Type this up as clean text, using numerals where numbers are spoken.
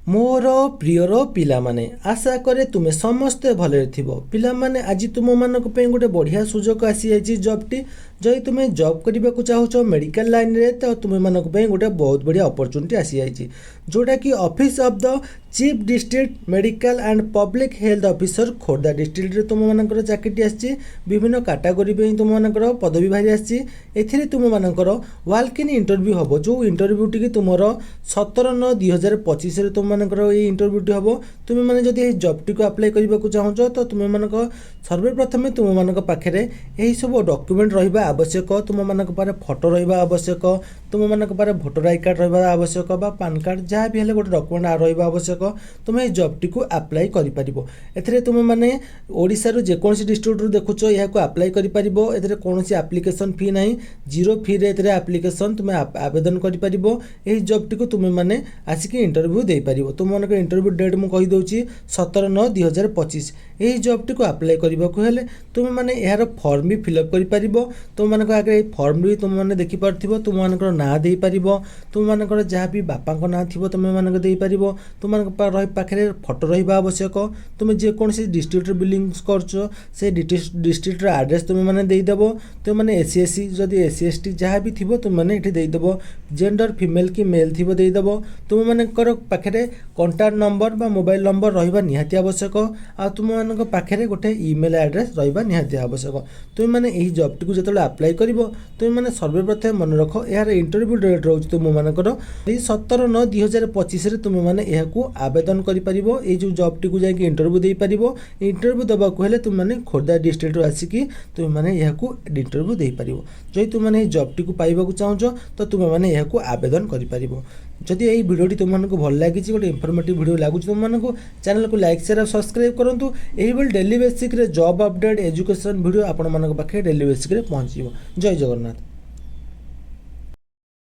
मोर prior पिला माने आशा करे तुम्हें समस्ते भले थिबो। पिला माने आज तुम मानक पे गोटे बढ़िया सुजोग आसी जाइए जॉब टी जदि तुम्हें जॉब करने को चाहूच मेडिकल लाइन रे तो तुम मानक पे गोटे बहुत बढ़िया अपॉर्चुनिटी आसी जाइए जोटा कि office of the chief district medical and public health officer Khordha district रे तुम मानकर चाकरी आसी विभिन्न कैटेगरी पे तुम मानकर पदवी बाहरी आसी एथिरे तुम मानकर वाल्क इन इंटरव्यू हम जो इंटरव्यू टी तुमर 17/9/2025 रे तुम मानकर ये इंटरव्यू टी हम तुम माने जदि ये जॉब टी को अप्लाई करने को चाहूच तो तुम मानक सर्वप्रथम तुम मानक पाखे यही सब डॉक्यूमेंट रहिबा आवश्यक तुम मानक पारे फोटो रहिबा आवश्यक तुम मानक पारे वोटर आई कार्ड रहिबा आवश्यक बा पैन कार्ड जहाँ भी हेले गोटे डॉक्यूमेंट रहिबा आवश्यक तुम ये जॉब टी को अप्लाई करि परिबो। एथिरे तुम माने ओडिसा रो जे कोनसी डिस्ट्रिक्ट रो देखुचो या को अप्लाई करि परिबो। एथिरे कोनसी एप्लीकेशन फी नाही जीरो फी रे एथिरे एप्लीकेशन तुम आवेदन करि परिबो। एही जॉब टी को तुम माने आसिक इंटरव्यू दे परिबो। तुम मानक इंटरव्यू डेट मु कहि दोची 17/9/2025 एही जॉब टी को अप्लाई करबा को हेले तुम माने यार फॉर्म भी फिलअप करि परिबो। तुम मानक आगे ए फॉर्म भी तुम माने देखि पारथिबो। तुम मानक ना दे परिबो। तुम मानक जहाँ भी बापा को ना थिबो तुम मानक दे परिबो। तुम मानक पाखे फोटो रहिबा आवश्यक। तुम जेकोसी डिस्ट्रिक्ट बिलोंग करछो से डिस्ट्रिक्ट एड्रेस तुम माने दे देबो। तुम माने एससी एससी जदि एससी एसटी जहाँ भी थिबो तुम माने एठी दे देबो। जेंडर फीमेल की मेल थिबो दे देबो। तुम मानकर पाखे कॉन्टैक्ट नंबर बा मोबाइल नंबर रहिबा निहाती आवश्यक। आ तुम मानक पाखे गोटे ईमेल एड्रेस रहिबा निहाती आवश्यक। तुम माने एही जॉब टी को जतले अप्लाई करिवो तुम माने सर्वप्रथम मन रख यार इंटरव्यू डेट रोज तुम मानकर 17/9/2025 रे तुम माने एहाकू आवेदन करि परिबो। ए जो जॉब टी को जाके इंटरव्यू दे परिबो। इंटरव्यू दबा को हेले तुम माने खोर्धा डिस्ट्रिक्ट रो आसिकी तुम माने एहाकू इंटरव्यू दे परिबो। जदि तुम माने जॉब टी को पाइबा को चाहूचो तो तुम माने एहाकू आवेदन करि परिबो। जदि यही वीडियोटी तुम मानक भल लगी गोटे इनफॉर्मेटिव वीडियो लगुच तुम मानक चैनल को लाइक शेयर और सब्सक्राइब करूँ। यही daily basic job update education video आपण मानक पाखे डेली बेसिक पहुँच जय जगन्नाथ।